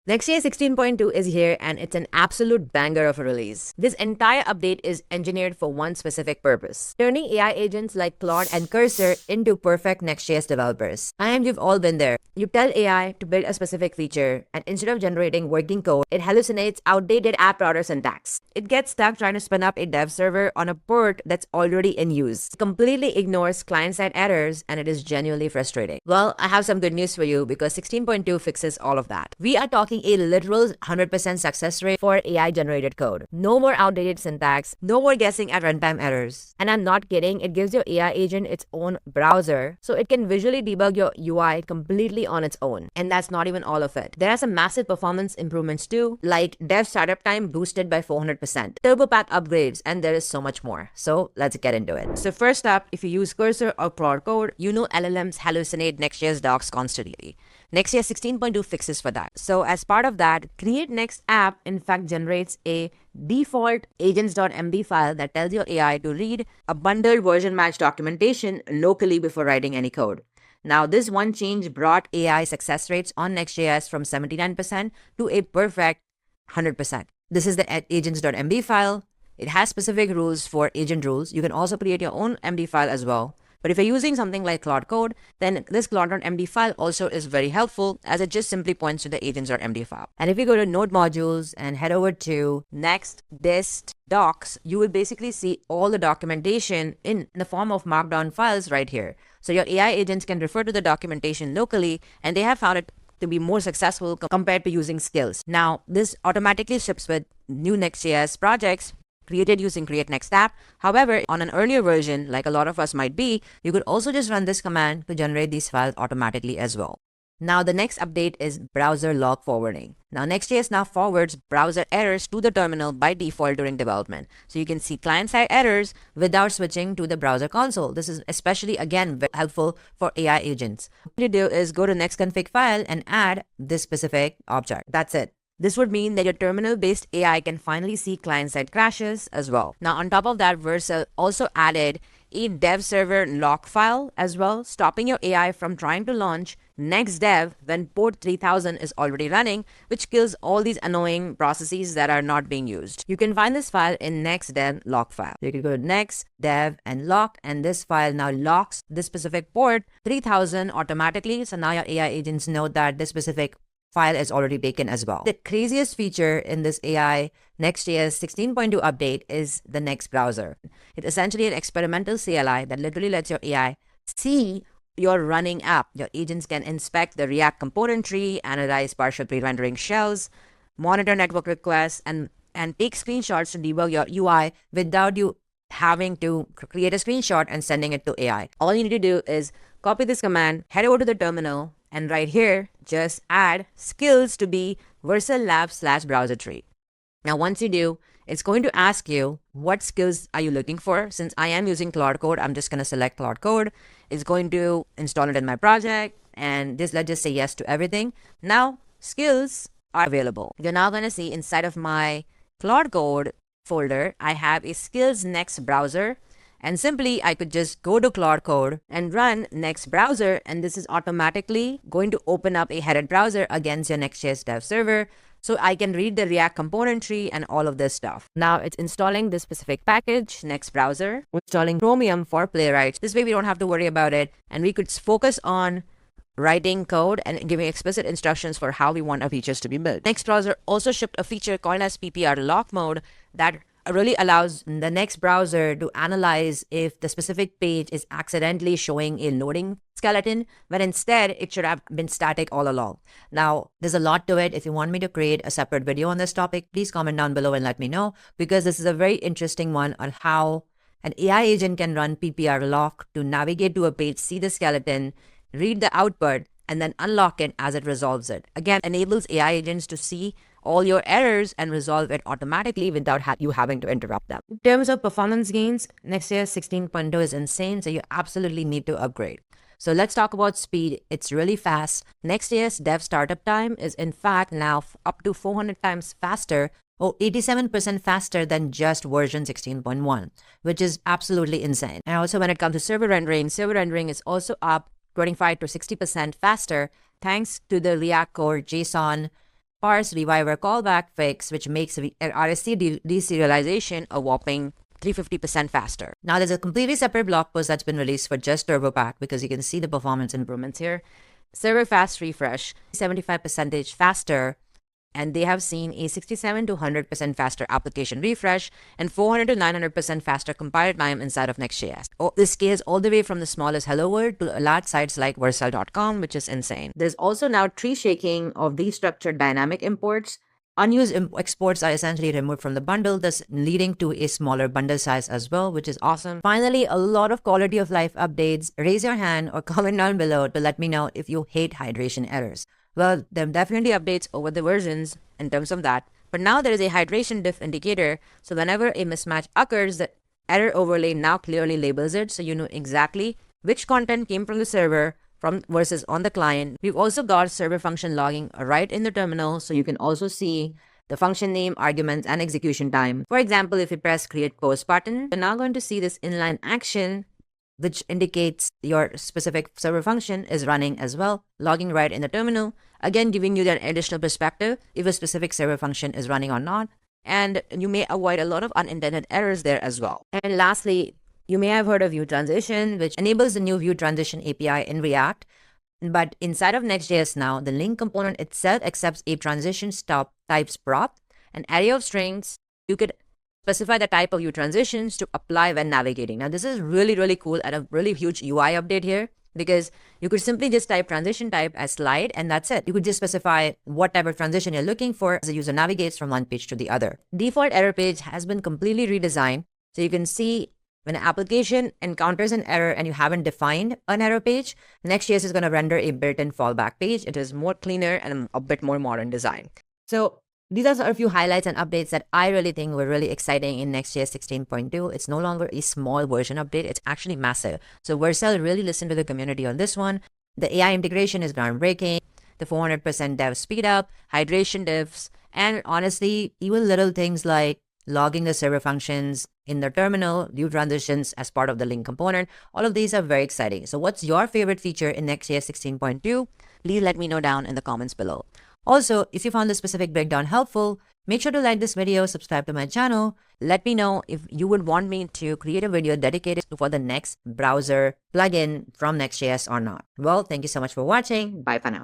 Next.js 16.2 is here and it's an absolute banger of a release. This entire update is engineered for one specific purpose: turning AI agents like Claude and Cursor into perfect Next.js developers. And you've all been there. You tell AI to build a specific feature, and instead of generating working code, it hallucinates outdated app router syntax. It gets stuck trying to spin up a dev server on a port that's already in use. It completely ignores client-side errors, and it is genuinely frustrating. Well, I have some good news for you because 16.2 fixes all of that. We are talking a literal 100% success rate for AI-generated code. No more outdated syntax, no more guessing at runtime errors. And I'm not kidding, it gives your AI agent its own browser, so it can visually debug your UI completely on its own. And that's not even all of it. There are some massive performance improvements too, like dev startup time boosted by 400%, turbo pack upgrades, and there is so much more. So let's get into it. So first up, if you use Cursor or Claude Code, you know LLMs hallucinate Next.js docs constantly. Next.js 16.2 fixes for that. So as part of that, Create Next app in fact generates a default agents.md file that tells your AI to read a bundled version match documentation locally before writing any code. Now, this one change brought AI success rates on Next.js from 79% to a perfect 100%. This is the agents.md file. It has specific rules for agent rules. You can also create your own MD file as well. But if you're using something like Claude Code, then this Claude.md file also is very helpful, as it just simply points to the agents.md file. And if you go to Node modules and head over to Next Dist Docs, you will basically see all the documentation in the form of markdown files right here. So your AI agents can refer to the documentation locally, and they have found it to be more successful compared to using skills. Now, this automatically ships with new Next.js projects created using Create Next app. However, on an earlier version, like a lot of us might be, you could also just run this command to generate these files automatically as well. Now, the next update is browser log forwarding. Now, Next.js now forwards browser errors to the terminal by default during development. So you can see client-side errors without switching to the browser console. This is especially, again, very helpful for AI agents. What you do is go to next config file and add this specific object. That's it. This would mean that your terminal-based AI can finally see client-side crashes as well. Now, on top of that, Vercel also added a dev server lock file as well, stopping your AI from trying to launch NextDev when port 3000 is already running, which kills all these annoying processes that are not being used. You can find this file in NextDev lock file. You can go to next, dev, and lock, and this file now locks this specific port 3000 automatically. So now your AI agents know that this specific file is already taken as well. The craziest feature in this AI Next.js 16.2 update is the Next browser. It's essentially an experimental CLI that literally lets your AI see your running app. Your agents can inspect the React component tree, analyze partial pre-rendering shells, monitor network requests, and take screenshots to debug your UI without you having to create a screenshot and sending it to AI. All you need to do is copy this command, head over to the terminal, and right here, just add skills to be Vercel Labs/browser tree. Now, once you do, it's going to ask you what skills are you looking for. Since I am using Claude Code, I'm just going to select Claude Code. It's going to install it in my project, and let's just say yes to everything. Now, skills are available. You're now going to see inside of my Claude Code folder, I have a skills next browser. And simply, I could just go to Claude Code and run Next browser, and this is automatically going to open up a headed browser against your Next.js dev server, so I can read the React component tree and all of this stuff. Now it's installing this specific package, Next browser, installing Chromium for Playwright. This way we don't have to worry about it, and we could focus on writing code and giving explicit instructions for how we want our features to be built. Next browser also shipped a feature called as PPR lock mode that really allows the Next browser to analyze if the specific page is accidentally showing a loading skeleton, when instead it should have been static all along. Now, there's a lot to it. If you want me to create a separate video on this topic, please comment down below and let me know, because this is a very interesting one on how an AI agent can run PPR lock to navigate to a page, see the skeleton, read the output, and then unlock it as it resolves it. Again, enables AI agents to see all your errors and resolve it automatically without you having to interrupt them. In terms of performance gains, Next.js 16.2 is insane, so you absolutely need to upgrade. So let's talk about speed. It's really fast. Next.js dev startup time is in fact now up to 400 times faster, or 87% faster than just version 16.1, which is absolutely insane. And also when it comes to server rendering is also up 25 to 60% faster thanks to the React Core JSON parse reviver callback fix, which makes RSC deserialization a whopping 350% faster. Now, there's a completely separate blog post that's been released for just TurboPack because you can see the performance improvements here. Server fast refresh, 75% faster, and they have seen a 67 to 100% faster application refresh and 400 to 900% faster compile time inside of Next.js. This scales all the way from the smallest hello world to large sites like Vercel.com, which is insane. There's also now tree shaking of destructured dynamic imports. Unused exports are essentially removed from the bundle, thus leading to a smaller bundle size as well, which is awesome. Finally, a lot of quality of life updates. Raise your hand or comment down below to let me know if you hate hydration errors. Well, there are definitely updates over the versions in terms of that, but now there is a hydration diff indicator, so whenever a mismatch occurs, the error overlay now clearly labels it, so you know exactly which content came from the server versus on the client. We've also got server function logging right in the terminal, so you can also see the function name, arguments, and execution time. For example, if you press create post button, you're now going to see this inline action which indicates your specific server function is running as well, logging right in the terminal, again giving you that additional perspective if a specific server function is running or not, and you may avoid a lot of unintended errors there as well. And lastly, you may have heard of Vue Transition, which enables the new Vue Transition API in React, but inside of Next.js now, the link component itself accepts a transition types prop, an array of strings. You could specify the type of Vue transitions to apply when navigating. Now, this is really, really cool and a really huge UI update here because you could simply just type transition type as slide and that's it. You could just specify whatever transition you're looking for as the user navigates from one page to the other. Default error page has been completely redesigned. So you can see when an application encounters an error and you haven't defined an error page, Next.js is going to render a built-in fallback page. It is more cleaner and a bit more modern design. So these are a few highlights and updates that I really think were really exciting in Next.js 16.2. It's no longer a small version update. It's actually massive. So Vercel really listened to the community on this one. The AI integration is groundbreaking. The 400% dev speed up, hydration diffs, and honestly, even little things like logging the server functions in the terminal, Vue transitions as part of the link component. All of these are very exciting. So what's your favorite feature in Next.js 16.2? Please let me know down in the comments below. Also, if you found this specific breakdown helpful, make sure to like this video, subscribe to my channel. Let me know if you would want me to create a video dedicated for the next browser plugin from Next.js or not. Well, thank you so much for watching. Bye for now.